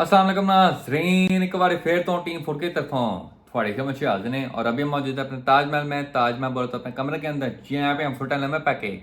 अस्सलाम वालेकुम नाज़रीन, एक बार फिर तो टीम फुट की तरफों थोड़ी के मच्छी हाजिर हैं और अभी हम मौजूद है अपने ताजमहल में। ताजमहल बोलते अपने कमरे के अंदर जी, यहाँ पे हम फुल टाइम में पैके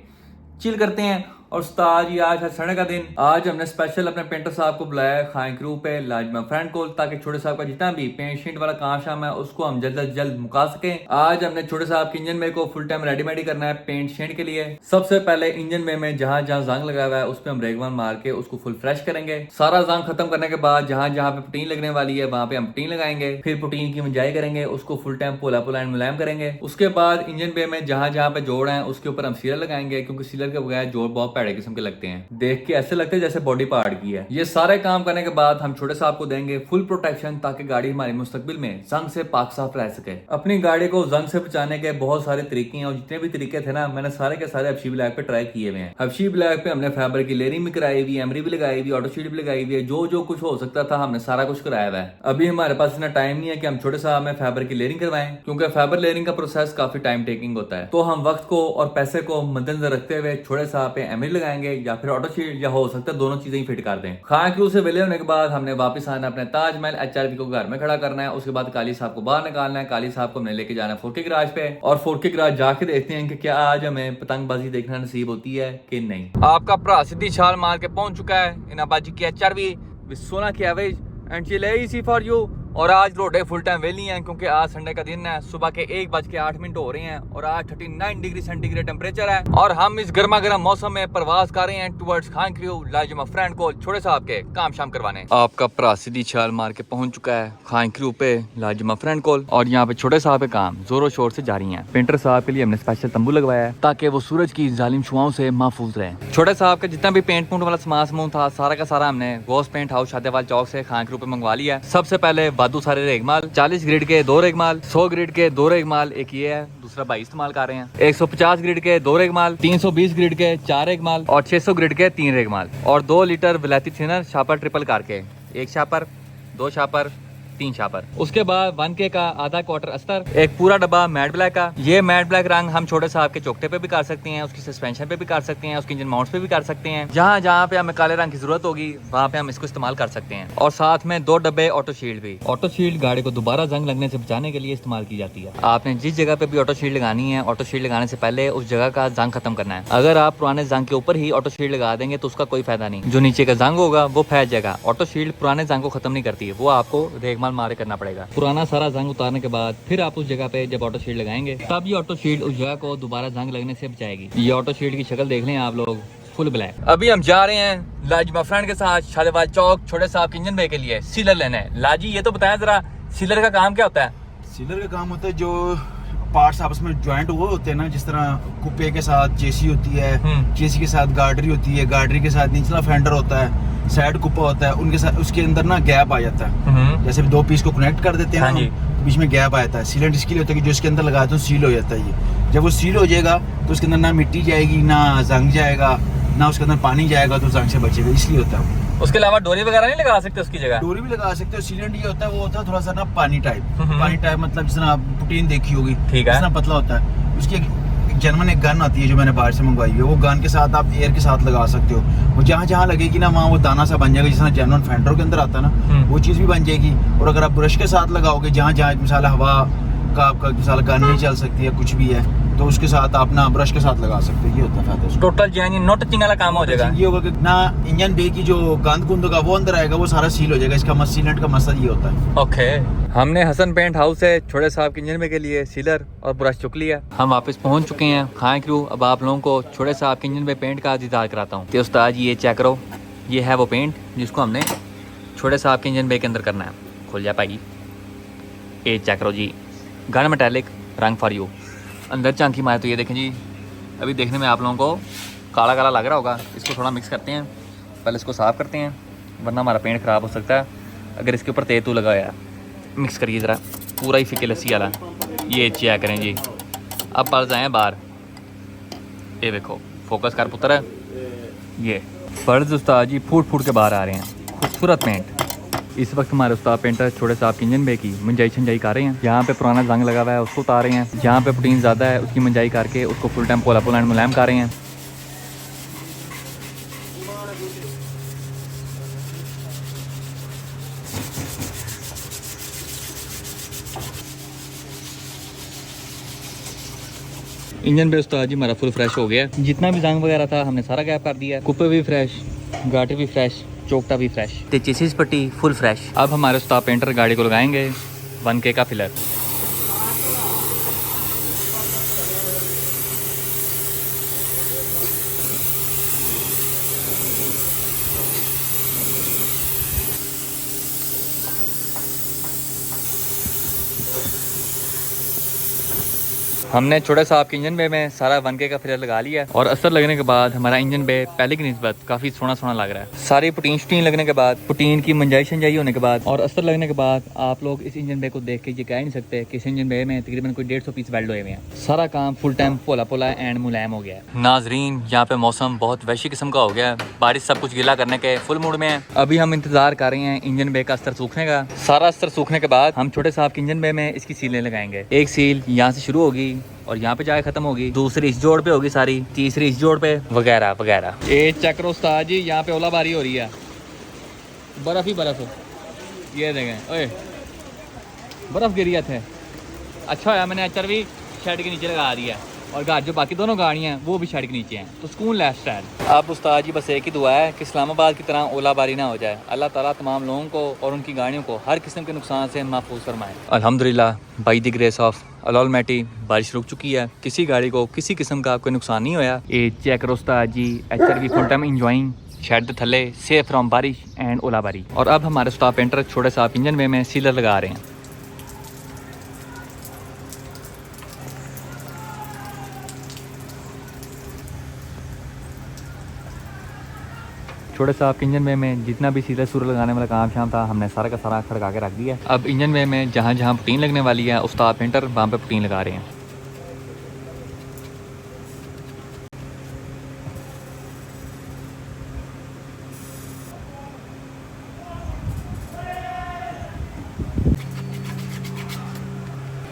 चिल करते हैं। और उस्ताद जी आज है संडे का दिन। आज हमने स्पेशल अपने पेंटर साहब को बुलाया है खाई क्रू पे लाजमा फ्रेंड को, ताकि छोटे साहब का जितना भी पेंट शीट वाला काम शाम है उसको हम जल्द से जल्द मुका सके। आज हमने छोटे साहब के इंजन में को फुल टाइम रेडीमेड करना है पेंट शीट के लिए। सबसे पहले इंजन में जहां जहां जंग लगा हुआ है उस पर हम रेगवन मार के उसको फुल फ्रेश करेंगे। सारा जंग खत्म करने के बाद जहां जहां पे पुटीन लगने वाली है वहां पे हम पुटीन लगाएंगे। फिर पुटीन की मुंजाई करेंगे, उसको फुल टाइम पोला पोला एंड मुलायम करेंगे। उसके बाद इंजन बे में जहां जहां पे जोड़ है उसके ऊपर हम सीलर लगाएंगे, क्योंकि सीलर के बगैर जोड़ बहुत पैड़े किस्म के लगते हैं, देख के ऐसे लगते हैं जैसे बॉडी पार्ट की है। ये सारे काम करने के बाद हम छोटे साहब को देंगे फुल प्रोटेक्शन, ताकि गाड़ी हमारी मुस्तकबिल में जंग से पाक साफ रह सके। अपनी गाड़ी को जंग से बचाने के बहुत सारे तरीके हैं, और जितने भी तरीके थे ना मैंने सारे के सारे हबशी ब्लैक पे ट्राई किए हुए हैं। हबशी ब्लैक पे हमने फाइबर की लेयरिंग भी कराई हुई है, एमरी भी लगाई हुई है, ऑटो शीट भी लगाई हुई है। जो जो कुछ हो सकता था हमने सारा कुछ कराया हुआ है। अभी हमारे पास इतना टाइम नहीं है कि हम छोटे साहब में फाइबर की लेयरिंग करवाएं, क्योंकि फाइबर लेयरिंग का प्रोसेस काफी टाइम टेकिंग होता है। तो हम वक्त को और पैसे को मद्देनजर रखते हुए छोटे साहब पे एमरी लगाएंगे या फिर ऑटो शीट, या हो सकता है दोनों चीजें ही फिट कर दें। खान क्रू से विले होने के बाद हमने वापस आना अपने ताजमहल एचआरवी को घर में खड़ा करना है। उसके बाद काली साहब को बाहर निकालना है। काली साहब को हमने लेके जाना है 4K गराज पे, और 4K गराज जाके देखते हैं कि क्या आज हमें पतंगबाजी देखना नसीब होती है कि नहीं। आपका भरा सीधी छाल मार के पहुंच चुका है इनाबाजी की एचआरवी विद सोना की average and chill easy for you. और आज रोडे फुल टाइम वेली हैं, क्योंकि आज संडे का दिन है। सुबह के 1:08 हो रहे हैं और आज 39 डिग्री सेंटीग्रेड टेम्परेचर है। और हम इस गर्मा गर्म मौसम में प्रवास कर रहे हैं टुवर्ड्स खान क्रू लाजमा फ्रेंड को छोटे साहब के काम शाम करवाने। आपका भरा सीधी छाल मार के पहुंच चुका है खान क्रू पे लाजमा फ्रेंड को, और यहाँ पे छोटे साहब के काम जोरों शोर से जारी है। पेंटर साहब के लिए हमने स्पेशल तंबू लगवाया है ताकि वो सूरज की जालिम छुआओं से महफूज रहे। छोटे साहब का जितना भी पेंट पूंट वाला सामान था सारा का सारा हमने गोस पेंट हाउस शादेवाल चौक से खान क्रू पे मंगवा लिया। सबसे पहले वादू सारे रेगमाल 40 ग्रिड के 2 रेगमाल, 100 ग्रिड के 2 रेगमाल, एक ये है दूसरा भाई इस्तेमाल कर रहे हैं, 150 ग्रिड के 2 रेगमाल, 320 ग्रिड के 4 रेगमाल और 600 ग्रिड के 3 रेगमाल, और 2 लीटर विलायती थिनर शापर ट्रिपल करके 1 शापर, 2 शापर, 3 शापर। उसके बाद 1K का आधा क्वार्टर अस्तर, एक पूरा डब्बा मैट ब्लैक का। ये मैट ब्लैक रंग हम छोटे साहब के चोकटे पे भी कर सकते हैं, उसकी सस्पेंशन पे भी कर सकते हैं, उसके इंजन माउंट्स पे भी कर सकते हैं। जहाँ जहाँ पे हमें काले रंग की जरूरत होगी वहाँ पे हम इसको इस्तेमाल कर सकते हैं। और साथ में 2 डब्बे ऑटो शील्ड भी। ऑटो शील्ड गाड़ी को दोबारा जंग लगने से बचाने के लिए इस्तेमाल की जाती है। आपने जिस जगह पे भी ऑटो शील्ड लगानी है, ऑटो शील्ड लगाने से पहले उस जगह का जंग खत्म करना है। अगर आप पुराने जंग के ऊपर ही ऑटो शील्ड लगा देंगे तो उसका कोई फायदा नहीं, जो नीचे का जंग होगा वो फैल जाएगा। ऑटो शील्ड पुराने जंग को खत्म नहीं करती है, वो आपको रेगमाल मारे करना पड़ेगा। पुराना सारा जंग उतारने के बाद फिर आप उस जगह पे जब ऑटो शील्ड लगाएंगे तब ये ऑटो शील्ड उस जगह को दोबारा जंग लगने से बचाएगी। ये ऑटो शील्ड की शक्ल देख लें आप लोग, फुल ब्लैक। अभी हम जा रहे हैं लाजमा फ्रेंड के साथ शादेवाल चौक छोटे साहब के इंजन बे के लिए सीलर लेना है। लाजी ये तो बताया जरा, सीलर का काम क्या होता है? सीलर का काम होता है जो पार्ट्स आपस में ज्वाइंट हुए होते हैं ना, जिस तरह कुप्पे के साथ चेसी होती है, चेसी के साथ गार्डरी होती है, गार्डरी के साथ निचला फेंडर होता है, साइड कुप्पा होता है, उनके साथ उसके अंदर ना गैप आ जाता है। जैसे 2 पीस को कनेक्ट कर देते हैं तो बीच में गैप आ जाता है। सीलेंट इसके लिए होता है कि जो इसके अंदर लगाते हैं सील हो जाता है। ये जब वो सील हो जाएगा तो उसके अंदर ना मिट्टी जाएगी, ना जंग जाएगा, ना उसके अंदर पानी जाएगा, तो जंग से बचेगा, इसलिए होता है। उसके अलावा डोरी वगैरह नहीं लगा सकते उसकी जगह? डोरी भी लगा सकते हो। सीलेंट ये होता है, वो होता है थोड़ा सा ना पानी टाइप मतलब जिस तरह आप पुटीन देखी होगी, ठीक है, जितना पतला होता है। उसकी एक जनरल एक गन आती है जो मैंने बाहर से मंगवाई है, वो गन के साथ आप एयर के साथ लगा सकते हो। वो जहाँ जहाँ लगेगी ना वहाँ वो दाना सा बन जाएगा, जिस तरह जनरल फेंडर के अंदर आता है ना, वो चीज़ भी बन जाएगी। और अगर आप ब्रश के साथ लगाओगे, जहाँ जहाँ मिसाल हवा का आपका मिसाल गन नहीं चल सकती है, कुछ भी है, तो उसके साथ आप ना ब्रश के साथ लगा सकते हो। ये होता है फायदा। टोटल यानी नो टचिंग वाला काम हो जाएगा। ये होगा कि ना इंजन बे की जो गंद गुंद होगा वो अंदर आएगा, वो सारा सील हो जाएगा। इसका सीलेंट का मकसद ये होता है। ओके, हमने हसन पेंट हाउस से छोटे साहब के इंजन में के लिए सीलर और ब्रश चुक लिया। हम वापस पहुंच चुके हैं खान क्रू। अब आप लोगों को छोटे साहब के इंजन में पेंट का दीदार कराता हूँ। तो उस्ताद ये चेक करो, ये है वो पेंट जिसको हमने छोटे साहब के इंजन बे के अंदर करना है। खुल जा भाई, ये चेक करो जी, गन मेटालिक रंग फॉर यू। अंदर झांकी मारे तो ये देखें जी, अभी देखने में आप लोगों को काला काला लग रहा होगा। इसको थोड़ा मिक्स करते हैं, पहले इसको साफ़ करते हैं वरना हमारा पेंट ख़राब हो सकता है। अगर इसके ऊपर तेतू लगाया, मिक्स करिए ज़रा, पूरा ही फिके लस्सी वाला। ये चेक करें जी, अब पल जाएँ बाहर। ये देखो, फोकस कर पुत्र है, ये पर्ज उस्ताद जी फूट फूट के बाहर आ रहे हैं। खूबसूरत पेंट। इस वक्त हमारे उस्ताद पेंटर छोटे साहब के इंजन बे की मुंजाई छंजाई कर रहे हैं। जहाँ पे पुराना जंग लगा हुआ है उसको उतार रहे हैं, जहाँ पे प्रोटीन ज़्यादा है उसकी मुंजाई करके उसको फुल टाइम पोला पोला एंड मुलायम कर रहे हैं। इंजन पे उस्ताद जी हमारा फुल फ्रेश हो गया, जितना भी जंग वगैरह था हमने सारा गैप कर दिया, कुप्पे भी फ्रेश, गाटर भी फ्रेश, चोकटा भी फ्रेश, चेसिस पट्टी फुल फ्रेश। अब हमारे उस्ताद पेंटर गाड़ी को लगाएंगे 1K का फिलर। हमने छोटे साहब के इंजन बे में सारा 1K का फिलर लगा लिया और असर लगने के बाद हमारा इंजन बे पहले की निस्बत काफ़ी सोना लग रहा है। सारी पुटीन शटीन लगने के बाद, पुटीन की मंजाई शंजाई होने के बाद और असर लगने के बाद आप लोग इस इंजन बे को देख के ये कह नहीं सकते कि इस इंजन बे में तकरीबन कोई 150 पीस वेल्ड हुए हैं। सारा काम फुल टाइम पोला पोला एंड मुलायम हो गया है। नाजरीन, यहाँ पे मौसम बहुत वैशी किस्म का हो गया है, बारिश सब कुछ गीला करने के फुल मूड में है। अभी हम इंतजार कर रहे हैं इंजन बे का अस्तर सूखने का। सारा अस्तर सूखने के बाद हम छोटे साहब के इंजन बे में इसकी सीलें लगाएंगे। एक सील यहाँ से शुरू होगी और यहाँ पे जाके खत्म होगी, दूसरी इस जोड़ पे होगी सारी, तीसरी इस जोड़ पे, वगैरह वगैरह। ये चेक करो उस्ताद जी, यहाँ पे ओलाबारी हो रही है, बर्फ ही बर्फ। ये देखें, ओए बर्फ गिरी थे। अच्छा है मैंने एचआर भी शेड के नीचे लगा दिया और जो बाकी दोनों गाड़ियाँ हैं वो भी शेड के नीचे हैं, तो सुकून लास्ट है। अब उस्ताद जी बस एक ही दुआ है कि इस्लामाबाद की तरह ओलाबारी ना हो जाए। अल्लाह ताला तमाम लोगों को और उनकी गाड़ियों को हर किस्म के नुकसान से महफूज फरमाए। अल्हम्दुलिल्लाह, बाय द ग्रेस ऑफ अलॉलमैटी बारिश रुक चुकी है, किसी गाड़ी को किसी किस्म का कोई नुकसान नहीं होया। ये चेक करो उस्ताद जी, एचआर की फुल टाइम इंजॉइंग शेड थले सेफ फ्रॉम बारिश एंड ओलाबारी। और अब हमारे उस्ताद पेंटर छोटे साहब इंजन वे में सीलर लगा रहे हैं। छोटे साहब के इंजन वे में जितना भी सीलर सूर लगाने वाला काम शाम था हमने सारा का सारा खड़का के रख दिया। अब इंजन वे में जहाँ जहाँ पुटीन लगने वाली है उस्ताद पेंटर वहाँ पे पुटीन लगा रहे हैं।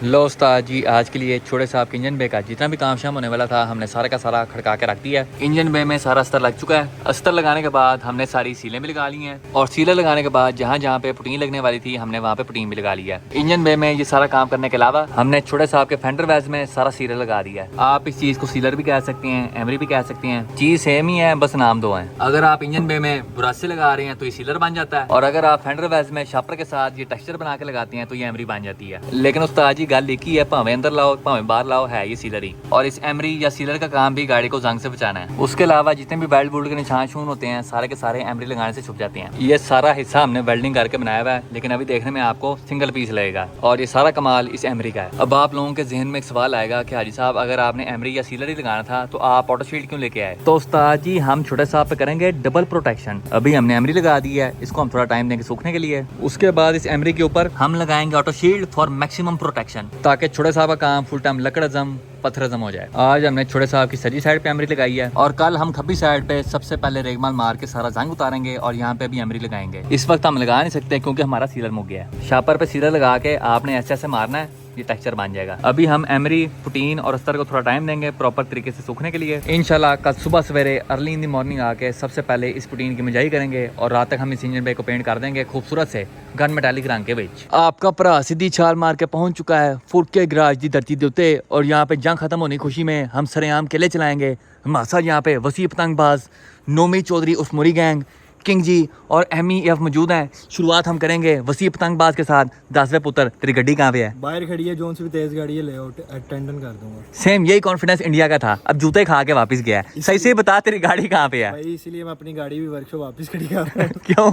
लो उस्ताद जी, आज के लिए छोटे साहब के इंजन बे का जितना भी काम शाम होने वाला था हमने सारा का सारा खड़का के रख दिया है। इंजन बे में सारा अस्तर लग चुका है। अस्तर लगाने के बाद हमने सारी सीलें भी लगा ली हैं और सीलें लगाने के बाद जहाँ जहाँ पे पुटीन लगने वाली थी हमने वहाँ पे पुटीन भी लगा लिया है। इंजन बे में ये सारा काम करने के अलावा हमने छोटे साहब के फेंडर वेज में सारा सीलर लगा दिया है। आप इस चीज़ को सीलर भी कह सकते हैं, एमरी भी कह सकते हैं, चीज़ सेम ही है, बस नाम दो है। अगर आप इंजन बे में बुरासे लगा रहे हैं तो ये सीलर बन जाता है और अगर आप फेंडर वेज में शापर के साथ ये टेक्सचर बना के लगाते हैं तो ये एमरी बन जाती है। लेकिन उस्ताद जी गल एक ही है, भावें अंदर लाओ भावें बाहर लाओ, है ये सीलर ही। और इस एमरी या सीलर का काम भी गाड़ी को जंग से बचाना है। उसके अलावा जितने भी बेल्ट बुल्ट के निशान शून होते हैं सारे के सारे एमरी लगाने से छुप जाते हैं। ये सारा हिस्सा हमने वेल्डिंग करके बनाया हुआ है, लेकिन अभी देखने में आपको सिंगल पीस लगेगा और ये सारा कमाल इस एमरी का है। अब आप लोगों के जहन में एक सवाल आएगा कि हाजी साहब अगर आपने एमरी या सीलर ही लगाना था तो आप ऑटो शील्ड क्यों लेके आए? तो उस्ताद जी हम छोटे साहब पे करेंगे डबल प्रोटेक्शन। अभी हमने एमरी लगा दी है, इसको हम थोड़ा टाइम देंगे सूखने के लिए। उसके बाद इस एमरी के ऊपर हम लगाएंगे auto shield for maximum protection, ताकि छोटे साहब का काम फुल टाइम लकड़जम पत्थरजम हो जाए। आज हमने छोटे साहब की सजी साइड पे एमरी लगाई है और कल हम खब्बी साइड पे सबसे पहले रेगमाल मार के सारा जंग उतारेंगे और यहाँ पे भी एमरी लगाएंगे। इस वक्त हम लगा नहीं सकते क्योंकि हमारा सीलर मुक गया है। शापर पे सीलर लगा के आपने ऐसे मारना है, ये टेक्सचर बन जाएगा। अभी हम एमरी, पुटीन और अस्तर को थोड़ा टाइम देंगे प्रॉपर तरीके से सूखने के लिए। इंशाल्लाह कल सुबह सवेरे अर्ली इन दी मॉर्निंग आके सबसे पहले इस पुटीन की मिजाई करेंगे और रात तक हम इस इंजन बे को पेंट कर देंगे खूबसूरत से गन मेटालिक रंग के विच। आपका भरा सीधी छाल मार के पहुंच चुका है फुरके गराज की धरती के उत्ते और यहाँ पे जंग खत्म होने की खुशी में हम सरेआम किले चलाएंगे। हमारे साथ यहाँ पे वसी पतंगबाज, नोमी चौधरी उस मुरी गैंग, किंग जी और MEF मौजूद हैं। शुरुआत हम करेंगे वसी पतंगबाज के साथ। 10वें पुत्र, तेरी गड्डी कहाँ पे है? बाहर खड़ी है, जोन से भी तेज गाड़ी है, लेआउट अटेंडन कर दूंगा। सेम यही कॉन्फिडेंस इंडिया का था, अब जूते खा के वापस गया है। सही से बता तेरी गाड़ी कहाँ पे है? भाई इसलिए मैं अपनी गाड़ी भी वर्कशॉप वापस खड़ी कर रहा हूं। क्यों?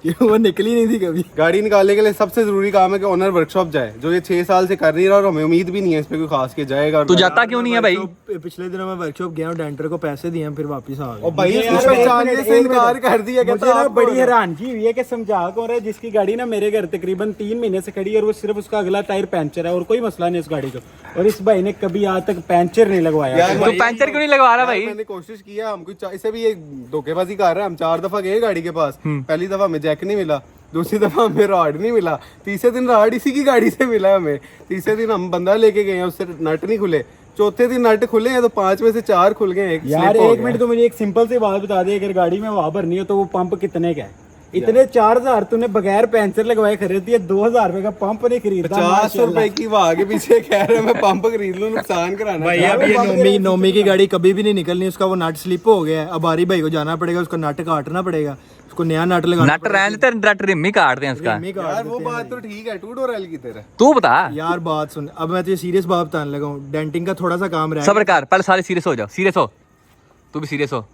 क्यों? वो निकली नहीं थी कभी। गाड़ी निकालने के लिए सबसे जरूरी काम है कि ओनर वर्कशॉप जाए, जो ये 6 साल से कर नहीं रहा और हमें उम्मीद भी नहीं है इस पे कोई खास के जाएगा। तू जाता क्यों नहीं है भाई? पिछले दिनों मैं वर्कशॉप गया हूं, डेंटर को पैसे दिए, फिर वापस आ और भाई पहचानने से इनकार कर दिया। मुझे ना बड़ी हैरानगी हुई है कि समझा कौन है जिसकी गाड़ी ना मेरे घर तकरीबन 3 महीने से खड़ी है और वो सिर्फ उसका अगला टायर पंचर है और कोई मसला नहीं उस गाड़ी को, और इस भाई ने कभी आज तक पंचर नहीं लगवाया। तो पंचर क्यों नहीं लगवा रहा भाई? मैंने कोशिश किया, हमको इसे भी ये धोखेबाजी कर रहा है। हम 4 दफा गए गाड़ी के पास, पहली दफा हमें जैक नहीं मिला, दूसरी दफा हमें रॉड नहीं मिला, तीसरे दिन रॉड इसी की गाड़ी से मिला हमें। तीसरे दिन हम बंदा लेके गए, उससे नट नहीं खुले। चौथे दिन नट खुले हैं तो 5 में से 4 खुल गए। यार एक मिनट तो मुझे एक सिंपल सी बात बता दे, अगर गाड़ी में हवा भरनी हो तो वो पंप कितने का है? इतने 4000 तूने बगैर पंचर लगवाए खरीद दिए, 2000 रुपए का पंप नहीं खरीदा। 50 रुपए की वो आगे पीछे कह रहे हैं मैं पंप खरीद लूं, नुकसान कराना। भाई अब ये नोमी की गाड़ी कभी भी नहीं निकलनी, उसका वो नट स्लिप हो गया है। अब आरी भाई को जाना पड़ेगा, उसका नट काटना पड़ेगा, उसको नया नट लगाना नट रहने ते नट रिम ही काट दें उसका। यार वो बात तो ठीक है, 2 डोर एल की तरह। तू बता। यार बात सुन, अब मैं तुझे सीरियस बात बताने लगा हूँ। डेंटिंग का थोड़ा सा काम रहा सब्र कर, पहले सारे सीरियस हो जाओ, सीरियस हो। तू भी सीरियस हो,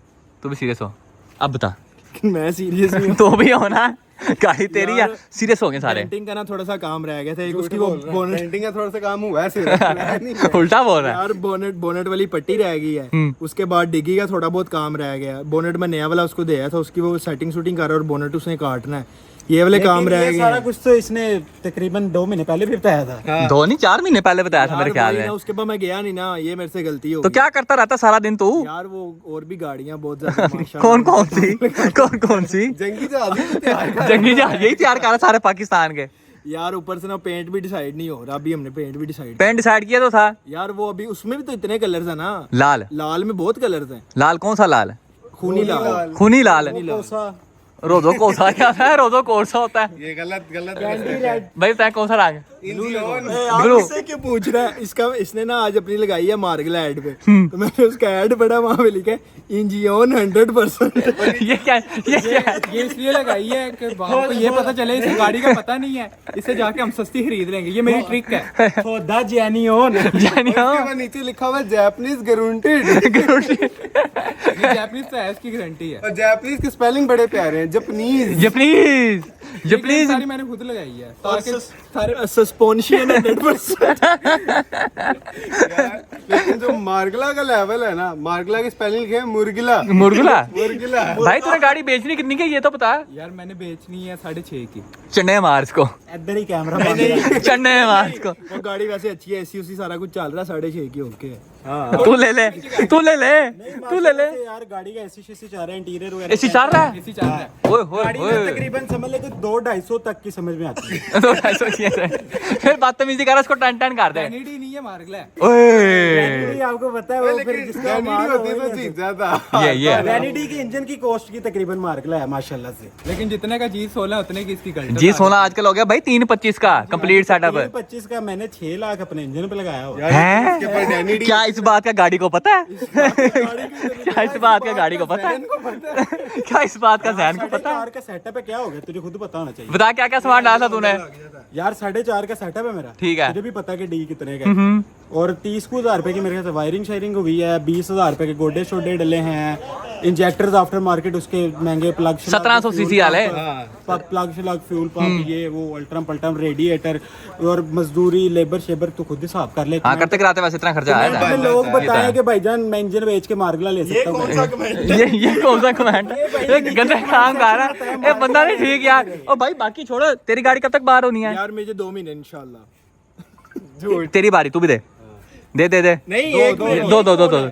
तू भी सीरियस हो। अब बता। है। मैं सीरियस नहीं हूँ। तो भी हो ना, गाड़ी तेरी है, सीरियस हो गए सारे। डेंटिंग का ना थोड़ा सा काम रह गया था, एक उसकी वो बोनेट पेंटिंग का थोड़ा सा काम हुआ है सिर्फ, नहीं है। उल्टा बोल रहा है। यार बोनेट वाली पट्टी रह गई है, उसके बाद डिग्गी का थोड़ा बहुत काम रह गया। बोनेट में नया वाला उसको दिया था, उसकी वो सेटिंग शूटिंग कर रहा है और बोनेट उसने काटना है, ये वाले काम रह गए सारा हैं। कुछ तो इसने तकरीबन 2 महीने पहले भी बताया था। 2 नहीं 4 महीने पहले बताया था मेरे यार ख्याल वही में। ना, उसके बाद मैं गया नहीं ना, ये मेरे से गलती हो तो गई। क्या करता रहता सारा दिन तू? यार वो और भी गाड़ियां बहुत ज्यादा माशाल्लाह। कौन कौन सी? कौन कौन सी? जंगी जहाज भी तैयार कर। जंगी जहाज यही तैयार कर रहा सारे पाकिस्तान के। यार ऊपर से ना पेंट भी डिसाइड नहीं हो रहा, अभी हमने पेंट भी डिसाइड। पेन डिसाइड किया तो था यार वो अभी उसमें भी तो इतने कलर्स है ना, लाल। लाल में बहुत कलर्स हैं। लाल कौन सा लाल? खूनी लाल। खूनी लाल। कोसा रोजो कौन सा क्या है? रोजो कौन सा होता है? ये गलत भाई बताए कौन सा रंग? ब्लू। इससे क्यों पूछ रहा है? इसका इसने ना आज अपनी लगाई है मार्गला ऐड पे, तो मैंने उसका ऐड पढ़ा, वहां पे लिखा है इंजिन 100%। ये क्या है? ये इसलिए लगाई है कि बाप को ये पता चले इस गाड़ी का पता नहीं है, इसे जाके हम सस्ती खरीद लेंगे। ये मेरी ट्रिक है। खोदा जेन्युइन। उसके नीचे लिखा हुआ है जापानीज गारंटीड। जापानीज तो है, इसकी गारंटी है। और जापानीज के स्पेलिंग बड़े प्यारे हैं, जापानीज। जापानीज जापानीज सारी मैंने खुद लगाई है ताकि सारे सस्पेंशन 100%। लेकिन जो मार्गला का लेवल है ना, मार्गला की स्पेलिंग लिखे है मुर्गिला। मुर्गला। मुर्गिला। भाई तूने गाड़ी बेचनी कितनी की ये तो बता। यार मैंने बेचनी है 6.5 की। चन्ने मार इसको, इधर ही कैमरा बंद है। चन्ने मार इसको। वो गाड़ी वैसे अच्छी है, एसी उसी सारा कुछ चल रहा है, 6.5 की ओके है। तू ले ले, तू ले ले, तू ले ले। यार गाड़ी का एसी शेसी चल रहा है, इंटीरियर वगैरह एसी चल रहा है? एसी चल रहा है। ओए होए गाड़ी में होए। तकरीबन समझ ले कि 200-250 तक की समझ में आती है। तो ऐसा किया है। फिर बदतमीजी कर उसको टन टन कर दे। वैनिटी नहीं है मार्गला है। ओए वैनिटी आपको पता है वो फिर जिसका माल होती है तो जीत जाता। ये वैनिटी की इंजन की कॉस्ट की तकरीबन मार्गला है माशाल्लाह से। लेकिन जितने का G16 उतने की इसकी गल्टी। G16 आजकल हो गया भाई 325 का कंप्लीट सेटअप। 25 का मैंने 6 लाख अपने इंजन पे लगाया हुआ। है क्या इस बात का गाड़ी को पता है? क्या इस बात का गाड़ी को पता है? क्या इस बात का जहन को पता है? 4.5 का सेटअप है, क्या हो गया तुझे खुद पता होना चाहिए। बता क्या क्या सामान डाला था तूने? यार 4.5 का सेटअप है मेरा। ठीक है। तुझे भी पता है कि डी कितने का है। और 30,000 रुपए की मेरे ख्याल से वायरिंग शायरिंग हुई है। 20,000 रुपए के गोडे शोडे डले हैं। इंजेक्टर्स आफ्टर मार्केट उसके महंगे प्लग 1700 सीसी वाले। प्लग श्लग फ्यूल पंप ये वो अल्ट्रम पल्ट्रम रेडिएटर और मजदूरी लेबर शेबर तो खुद हिसाब कर ले। हाँ करते कराते वैसे इतना खर्चा आया था। लोग बताएं कि भाईजान मैं इंजन बेच के मार्गला ले सकता हूँ। ये कौन सा कमेंट है? गंदा काम कर रहा है ये बंदा। नहीं ठीक यार। और भाई बाकी छोड़ो, तेरी गाड़ी कब तक बाहर होनी है? यार मुझे 2 महीने इंशाल्लाह। तेरी बारी, तू भी दे दे दे दे। नहीं दो।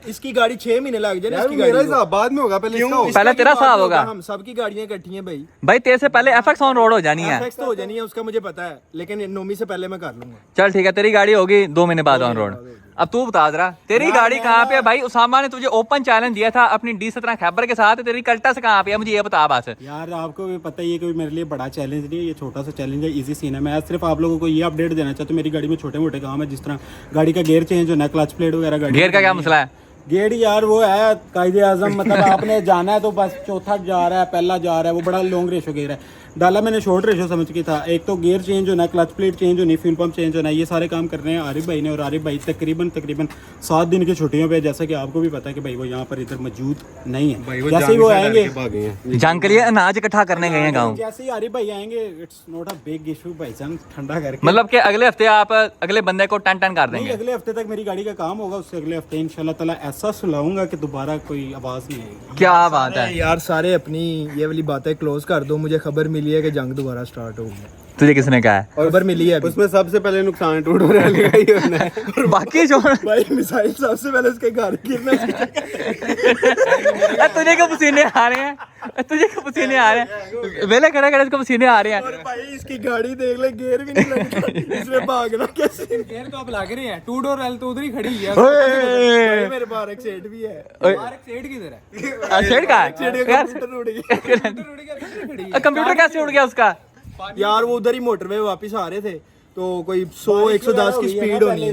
इसकी गाड़ी 6 महीने लग जाए ना, यार इसकी मेरा गाड़ी हिसाब बाद में होगा, पहले इसका हो। पहले तेरा इसका हिसाब होगा। हम सबकी गाड़ियां इकट्ठी हैं भाई। भाई तेरे से पहले एफएक्स ऑन रोड हो जानी है। FX तो हो जानी है, उसका मुझे पता है, लेकिन नोमी से पहले मैं कर लूंगा। चल ठीक है, तेरी गाड़ी होगी 2 महीने बाद ऑन रोड। अब तू बता जरा तेरी गाड़ी कहाँ पे है भाई? उसामा ने तुझे ओपन चैलेंज दिया था अपनी D17 खैबर के साथ, तेरी कल्टा से कहाँ पे है? मुझे ये बता बस। यार आपको भी पता ही है कि मेरे लिए बड़ा चैलेंज नहीं है, ये छोटा सा चैलेंज है, इजी सीन है। मैं सिर्फ आप लोगों को ये अपडेट देना चाहता हूँ, मेरी गाड़ी में छोटे मोटे काम है, जिस तरह गाड़ी का गियर चेंज होना है, क्लच प्लेट वगैरह। गाड़ी गेयर का क्या मसला है? गेयर यार वो है कायदे आजम, मतलब आपने जाना है तो बस चौथा जा रहा है, पहला जा रहा है, वो बड़ा लॉन्ग रेशो गेयर है। डाला मैंने शॉर्ट रेशो समझ के था। एक तो गियर चेंज होना है, क्लच प्लेट चेंज होनी, फ्यूल पंप चेंज होना है, ये सारे काम करने हैं आरिफ भाई ने। और आरिफ भाई तकरीबन 7 दिन की छुट्टियों पे, जैसा कि आपको भी पता है कि भाई वो यहाँ पर इधर मौजूद नहीं है। जैसे ही वो आएंगे जंग के लिए अनाज इकट्ठा करने गए हैं गाँव। जैसे ही आरिफ भाई आएंगे, it's not a big issue भाईजान, ठंडा करके। मतलब कि अगले हफ्ते आप अगले बंदे को टन टन कर नहीं, देंगे। अगले हफ्ते तक मेरी गाड़ी का काम होगा, उससे अगले हफ्ते इंशाल्लाह ताला ऐसा सुलाऊंगा कि दोबारा कोई आवाज नहीं आएगी। क्या बात है यार सारे अपनी ये वाली बातें क्लोज कर दो। मुझे खबर मिली है कि जंग दोबारा स्टार्ट होगी। तुझे किसने कहा है? खबर मिली है अभी। उसमें सबसे पहले नुकसान टूट रहा है और बाकी जो भाई मिसाइल सबसे पहले उसके घर गिरना। तुझे क्यों पसीने आ रहे हैं? तुझे क्यों पसीने आ रहे हैं? वेले खड़ा खड़ा इसको पसीने आ रहे हैं। और भाई इसकी गाड़ी देख ले, गियर भी नहीं लगता, इसमें भागना कैसे? गेयर तो अब लग रहे हैं, 2 डोर एल तो उधर ही खड़ी है। भाई मेरे पास एक सेट भी है। हमारा सेट किधर है? शेड का कंप्यूटर उड़ गया। कंप्यूटर कैसे उड़ गया उसका? यार वो उधर ही मोटरवे वापस आ रहे थे, तो कोई 100-110 की स्पीड होनी है।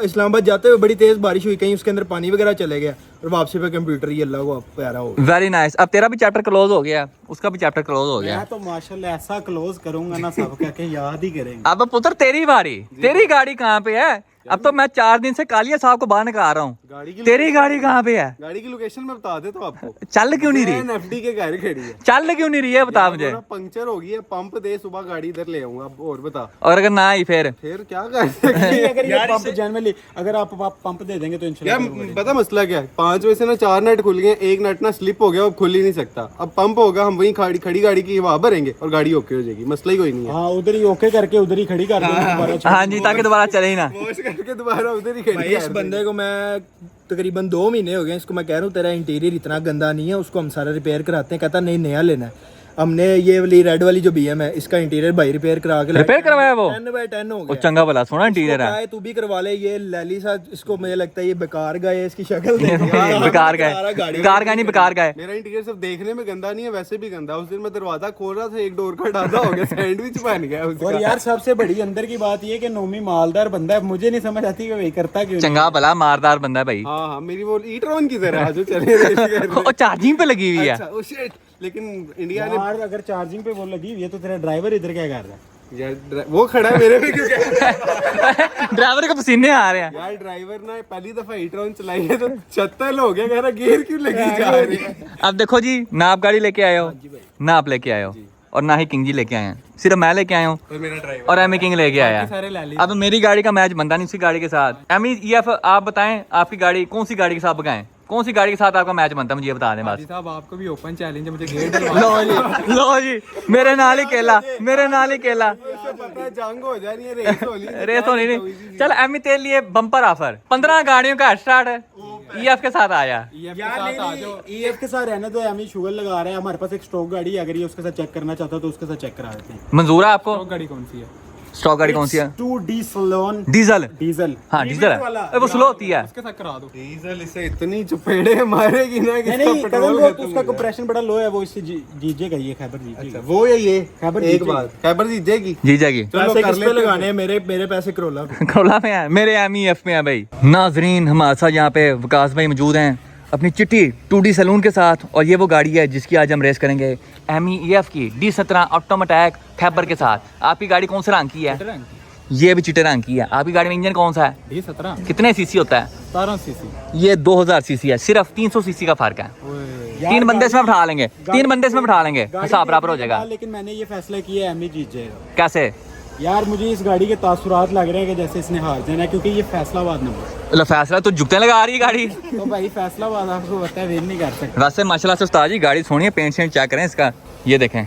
इस्लामाबाद जाते हुए बड़ी तेज बारिश हुई, कहीं उसके अंदर पानी वगैरह चले गया और वापसी पे कंप्यूटर ही अल्लाह को प्यारा हो गया। Very nice. अब तेरा भी चैप्टर क्लोज हो गया, उसका भी चैप्टर क्लोज हो गया। मैं तो माशाल्लाह ऐसा क्लोज करूंगा ना, सब कह के याद ही करेंगे। अब पुत्र तेरी बारी, तेरी गाड़ी कहाँ पे है? अब तो मैं 4 दिन से कालिया साहब को बाहर निकाल रहा हूँ, तेरी गाड़ी कहाँ पे है? गाड़ी की लोकेशन मैं बता देता हूँ आपको। चल क्यों नहीं रही? एनएफडी के घर खड़ी है। चल क्यों नहीं रही है बता मुझे। पंक्चर हो गई है, पंप दे, सुबह गाड़ी इधर ले आऊंगा। अब और बता और अगर ना आई फिर क्या कर सकते हैं? अगर ये पंप जनरली अगर आप पंप दे देंगे तो यार इंशाल्लाह पता मसला क्या है, 5 बजे से ना 4 नट खुल गए, एक नट ना स्लिप हो गया, अब खुल ही नहीं सकता। अब पंप होगा, हम वहीं खड़ी गाड़ी की हवा भरेंगे और गाड़ी ओके हो जाएगी, मसला ही कोई नहीं है। हाँ उधर ही ओके करके उधर ही खड़ी कर देंगे दोबारा। हाँ जी, ताकि दोबारा चले ही ना। वॉश करके दोबारा उधर ही भाई खड़ी इस बंदे को मैं तकरीबन 2 महीने हो गए, इसको मैं कह रहा हूँ तेरा इंटीरियर इतना गंदा नहीं है, उसको हम सारा रिपेयर कराते हैं। कहता नहीं नया लेना है। हमने ये वाली रेड वाली जो BM है, इसका इंटीरियर भाई रिपेयर करा के रिपेयर करवाया वो? 10/10 हो वो गया। चंगा भला सोना इंटीरियर है। चाहे तू भी करवा ले। ये लैली सा, इसको मुझे लगता है ये बेकार गए, इसकी शक्ल देख बेकार गए, बेकार गए नहीं, बेकार गए। मेरा इंटीरियर सिर्फ देखने में गंदा नहीं है, वैसे भी गंदा। उस दिन मैं दरवाजा खोल रहा था, एक डोर का डाला हो गया, सैंडविच बन गया उसका। और यार सबसे बड़ी अंदर की बात ये कि नोमी मालदार बंदा है, मुझे नहीं समझ आती कि वही करता क्यों नहीं। चंगा भला मारदार बंदा है भाई। हाँ मेरी वो ई-ट्रॉन की तरह जो चले रही थी। और चार्जिंग पे लगी हुई है। अच्छा, oh shit, लेकिन इंडिया ने यार अगर चार्जिंग पे वो लगी हुई है तो तेरा ड्राइवर इधर क्या कर रहा है? यार वो खड़ा है मेरे पे क्यों ड्राइवर को पसीने आ रहे हैं। यार ड्राइवर ना पहली दफा ई-ट्रॉन चलाई है तो 76 हो गया, कह रहा गियर क्यों लगी जा रही है। अब देखो जी, ना आप गाड़ी लेके आए हो, ना आप लेके आए हो, और ना ही किंग जी लेके आए हैं, सिर्फ मैं लेके आया हूँ और मेरा ड्राइवर और एमी किंग लेके आया है। अब मेरी गाड़ी का मैच बनता नहीं उसी गाड़ी के साथ। एमी EF आप बताएं, आपकी गाड़ी कौन सी गाड़ी के साथ भगाएं? कौन सी गाड़ी के साथ आपका मैच बनता है, मुझे ये बता दें बस। साहब आपको भी ओपन चैलेंज है, मुझे गेट लो जी मेरे नाल ही केला, मेरे नाल ही केला। पता है जंग हो जानी है, रेस होनी रेस होनी नहीं। चल एमी तेरे लिए बम्पर ऑफर, 15 गाड़ियों का स्टार्ट EF के साथ आया। EF के साथ रहने तो हमें शुगर लगा रहा है। हमारे पास एक स्टॉक गाड़ी है, अगर ये उसके साथ चेक करना चाहता है तो उसके साथ चेक करा देते हैं। मंजूर है आपको? गाड़ी कौन सी है? स्टॉक गाड़ी कौन सी है? 2D salon diesel. डीजल। हाँ डीजल है, वो स्लो होती है। उसके साथ करा दो। डीजल इसे इतनी चपेड़े मारेगी ना कि इसका नहीं पेट्रोल वो खत्म उसका हो जाएगा। कंप्रेशन बड़ा लो है, वो इससे जीजेगा, ये खैबर जीजेगा। वो या ये खैबर एक जीतेगी। बात खैबर जीतेगी। जी जाएगी। चलो पैसे कर किस पे लेते लगाने हैं? मेरे पैसे करोला पे। करोला में है, मेरे MEF में है भाई। नाजरीन हमारे साथ यहाँ पे विकास भाई मौजूद हैं अपनी चिट्टी 2D सैलून के साथ, और ये वो गाड़ी है जिसकी आज हम रेस करेंगे, MEF की D17 ऑटोमेटिक खैबर के साथ। आपकी गाड़ी कौन से रंग की है? ये भी चिट्टे रंग की है। आपकी गाड़ी में इंजन कौन सा है? D17 कितने सीसी होता है? 17 सीसी। ये 2000 सीसी है, सिर्फ 300 सीसी का फर्क है। 3 बंदे इसमें बैठा लेंगे, 3 बंदे इसमें बैठा लेंगे, हिसाब बराबर हो जाएगा। लेकिन मैंने ये फैसला किया है एमी जीत जाएगा। कैसे? यार मुझे इस गाड़ी के तासुरात लग रहे हैं कि जैसे इसने हार जाना है, क्योंकि ये फैसलाबाद नंबर। फैसला तो जुगते लगा रही है गाड़ी। तो भाई फैसलाबाद आपको पता है वेट नहीं कर सकते। वैसे माशाल्लाह से उस्ताद जी गाड़ी सोनी है, पेंट शेंट चेक करें इसका, ये देखें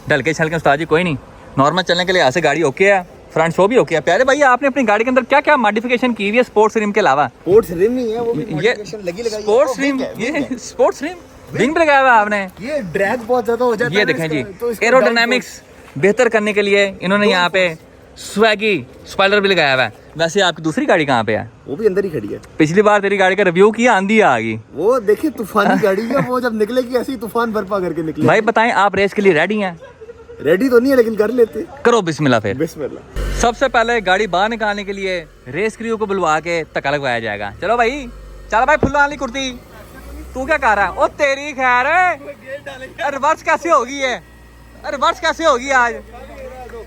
ढलके छलके उस्ताद जी कोई नहीं, नॉर्मल चलने के लिए यहाँ से गाड़ी ओके है, फ्रंट शो भी ओके है। प्यारे भाई आपने अपनी गाड़ी के अंदर क्या क्या मॉडिफिकेशन की हुई है स्पोर्ट्स रिम के अलावा? स्पोर्ट्स रिम नहीं है, वो भी ये modification लगी लगाई है। स्पोर्ट्स रिम, ये स्पोर्ट्स रिम विंग भी लगाया हुआ है आपने। ये ड्रैग बहुत ज्यादा हो जाता है। ये देखें जी, एरोडायनामिक्स बेहतर करने के लिए इन्होंने यहाँ पे स्वैगी स्पॉइलर भी लगाया हुआ है। वैसे आपकी दूसरी गाड़ी कहाँ पे है? वो भी अंदर ही खड़ी है। पिछली बार तेरी गाड़ी का रिव्यू किया, आंधी आ गई। वो देखिए तूफानी गाड़ी है, वो जब निकलेगी ऐसी तूफान बर्पा करके निकले। भाई बताएं आप रेस के लिए रेडी हैं? रेडी तो नहीं है लेकिन कर लेते। करो बिस्मिल्लाह फिर। बिस्मिल्लाह। सबसे पहले गाड़ी बाहर निकालने के लिए रेस क्रू को बुलवा के धक्का लगवाया जाएगा। चलो भाई, चलो भाई फुल्लो वाली कुर्ती, तू क्या कर रहा है? ओ तेरी खैर है, रिवर्स कैसे होगी ये? रिवर्स कैसे होगी आज?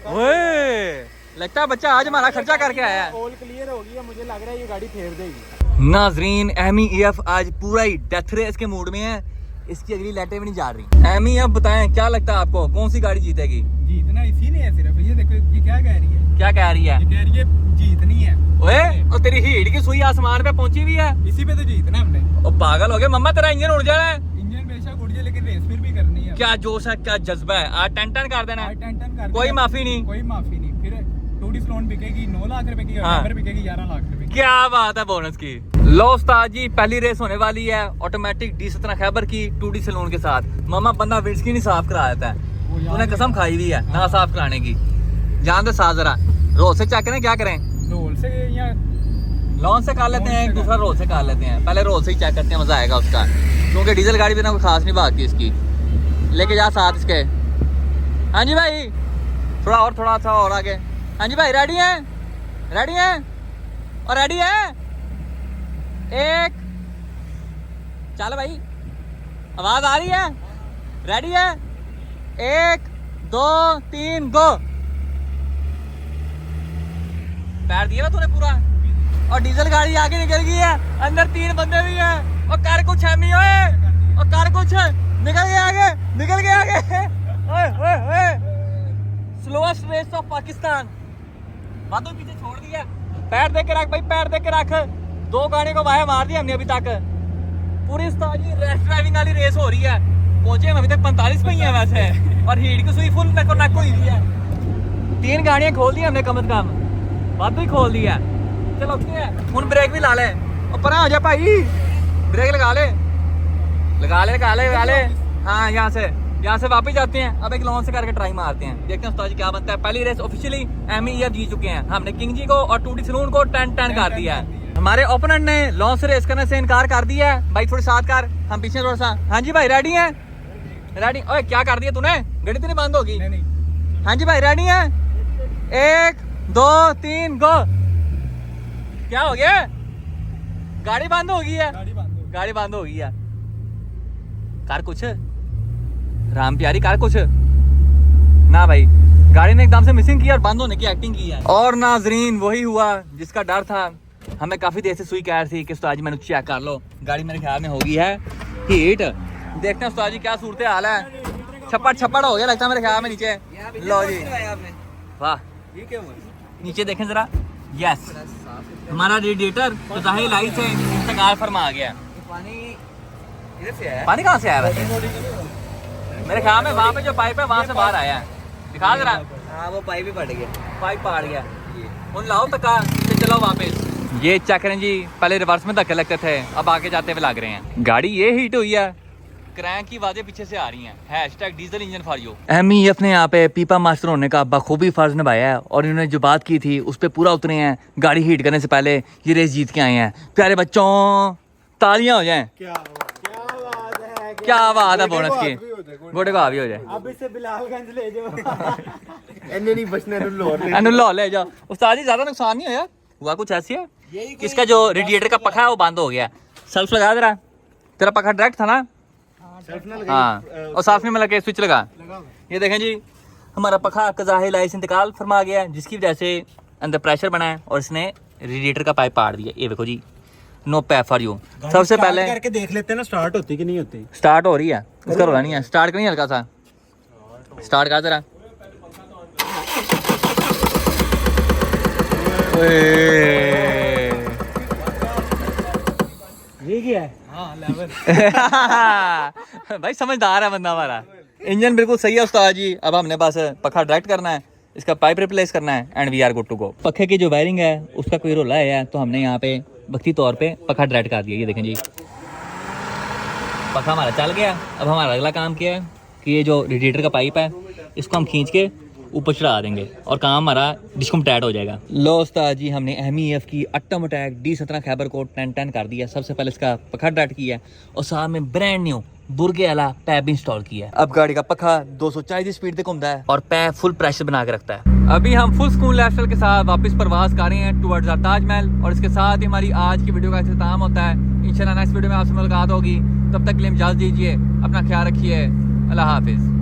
ओए लगता है बच्चा आज हमारा खर्चा करके आया है। ऑल क्लियर हो गई है, मुझे लग रहा है ये गाड़ी फेर देगी। नाजरीन MEF आज पूरा ही डेथ रेस के मूड में है, इसकी अगली लाइटें भी नहीं जा रही। MEF बताएं क्या लगता है आपको कौन सी गाड़ी जीतेगी? जीतना इसी ने है सिर्फ। ये देखो ये क्या कह रही है, क्या कह रही है? ये कह रही है जीतनी है। ओए और तेरी हीट की सुई आसमान पे पहुंची हुई है, इसी पे तो जीतना है हमने। ओ पागल हो गया मम्मा, तेरा इंजन उड़ जा रहा है। इंजन बेशक उड़ जाए लेकिन रेस फिर भी करनी है। क्या जोश है, क्या जज्बा है। आज 10-10 कर देना है, 10-10 कर कोई माफी नहीं। कोई माफी नहीं। फिर टूडी स्लोन बिकेगी 9 लाख रुपए की और हाँ। नंबर बिकेगी 11 लाख रुपए की। क्या बात है बोनस की। लो उस्ताद जी, पहली रेस होने वाली है ऑटोमेटिक D17 खैबर की 2D सैलून के साथ। मामा बंदा विंडस्क्रीन नहीं साफ करा देता है, तूने कसम खाई हुई है ना साफ कराने की। जान दे साथ जरा, रोज से चेक करें, क्या करें, रोल से या लॉन से कर लेते हैं, एक दूसरा रोल से कर लेते हैं। पहले रोल से ही चेक करते हैं, मजा आएगा उसका, क्योंकि डीजल गाड़ी भी ना कोई खास नहीं भागती इसकी। लेके जा साथ इसके। हाँ जी भाई, थोड़ा सा और आगे। हाँ जी भाई, रेडी हैं, रेडी हैं और रेडी है। एक चलो भाई, आवाज आ रही है, रेडी है, 1 2 3 गो। पैर दिया तूने पूरा, और डीजल गाड़ी आगे निकल गई है, अंदर 3 बंदे भी हैं, और कर कुछ है नहीं ओए, और कर कुछ, निकल गए आगे, निकल गए आगे। ओए ओए ओए, स्लोएस्ट रेस ऑफ पाकिस्तान, बातों पीछे छोड़ दिया। पैर दे के रख भाई, पैर दे के रख। 2 गाड़ी को वाया मार दिया हमने अभी तक। पूरी उस्ताद जी रेस ड्राइविंग वाली रेस हो रही है। पहुंचे हम अभी तक 45 पे ही है वैसे, और हीट की सुई फुल नक हुई हुई है। 3 गाड़ियां खोल दी हमने कम से कम, वादू ही खोल दिया। चलो ओके, हुन ब्रेक भी ला ले, और परा हो जा भाई, ब्रेक लगा ले, लगा ले लगा ले लगा ले। हाँ, यहाँ से वापस जाते हैं। अब एक लॉन से करके ट्राई मारते हैं, देखते हैं उस्ताद जी क्या बनता है। पहली रेस ऑफिशियली MEF जीत चुके हैं हमने, किंग जी को और 2D सैलून को 10-10 कर दिया है। हमारे ओपोनेंट ने लॉन से रेस करने से इनकार कर दिया है। भाई थोड़ी साथ कर, हम पीछे थोड़ा सा। हाँ जी भाई, रेडी हैं, रेडी। ओए क्या कर दिया तूने, गड्डी तो नहीं बंद होगी। नहीं। हाँ जी भाई, रेडी हैं, 1 2 3 गो। क्या हो गया, गाड़ी बंद हो गई है, गाड़ी बंद हो गई है। कर कुछ, राम प्यारी कर कुछ ना भाई, गाड़ी ने एकदम से मिसिंग की और बंद होने की एक्टिंग की है। और नाजरीन वही हुआ जिसका डर था। हमें काफी देर से सुई कह रही थी कि उस्ताद जी मैंने चेक कर लो, गाड़ी मेरे ख्याल में हो गई है हीट। देखते हैं उस्ताद जी क्या सूरत हाल है। छप्पड़ हो गया लगता है मेरे ख्याल में नीचे। लो जी, वाह, नीचे देखें जरा। यस, हमारा रेडिएटर तो जाहिर लाई से इंतकाल फरमा गया। पानी कहाँ से आया वैसे? मेरे ख्याल में वहाँ पे जो पाइप है वहाँ से बाहर आया है। दिखा जरा। हाँ, वो पाइप ही फट गया, पाइप फाड़ गया। उन लाओ तका, चलो वापस। ये चेक करें जी, पहले रिवर्स में धक्के लगते थे, अब आगे जाते हुए लग रहे हैं। गाड़ी ये हीट हुई है, क्रैंक की आवाजें पीछे से आ रही हैं। #Diesel engine for you. MEF ने यहाँ पे पीपा मास्टर होने का बखूबी फर्ज निभाया है, और इन्होंने जो बात की थी उस पर पूरा उतरे हैं। गाड़ी हीट करने से पहले ये रेस जीत के आए हैं। प्यारे बच्चों, तालियां हो जाएं। क्या बात है बोनस की, गोटे को हावी हो जाए। अब इसे बिलालगंज ले जाओ। एने नहीं बचने लाहौर ले जाओ। उस्ताद जी ज्यादा नुकसान नहीं होया, हुआ कुछ ऐसी है, इसका जो रेडिएटर का पखा है वो बंद हो गया। सेल्फ लगा जरा, तेरा पखा डायरेक्ट था ना? हाँ, और साफ में लगा के स्विच लगा। ये देखें जी, हमारा पखा कज़ाहे लाई से इंतकाल फरमा गया है, जिसकी वजह से अंदर प्रेशर बना है और इसने रेडिएटर का पाइप पाड़ दिया। ये देखो जी, नो पैप फॉर यू। सबसे पहले करके देख लेते हैं ना, स्टार्ट होती कि नहीं होती। स्टार्ट हो रही है, उसका रोला नहीं है। स्टार्ट करिए हल्का सा, स्टार्ट कर जरा। ये क्या है? हाँ, लेवल। भाई समझदार है बंदा हमारा। इंजन बिल्कुल सही है उस्ताद जी। अब हमने बस पखा डायरेक्ट करना है, इसका पाइप रिप्लेस करना है, and we are good to go. पखे की जो वायरिंग है उसका कोई रोला है, तो हमने यहाँ पे वक्ती तौर पे पखा डायरेक्ट कर दिया। ये देखें जी, पखा हमारा चल गया। अब हमारा अगला काम क्या है कि ये जो रेडिएटर का पाइप है इसको हम खींच के ऊपर चढ़ा देंगे और काम हमारा डिस्कम्पैट हो जाएगा। लो उस्ताद जी, हमने MEF की अट्टम अटैक D17 खैबर को 10-10 कर दिया। सबसे पहले इसका पखा डायरेक्ट किया और साथ में ब्रांड न्यू बुर्गे वाला पैप इंस्टॉल किया है। अब गाड़ी का पखा 240 स्पीड तक घूमता है और पैप फुल प्रेशर बना के रखता है। अभी हम फुल स्कूल लाइफस्टाइल के साथ वापस प्रवास कर रहे हैं टुवर्ड्स ताजमहल, और इसके साथ ही हमारी आज की वीडियो का इख्तिताम होता है। इंशाल्लाह नेक्स्ट वीडियो में आपसे मुलाकात होगी, तब तक के लिए इजाज़त दीजिए, अपना ख्याल रखिए, अल्लाह हाफिज़।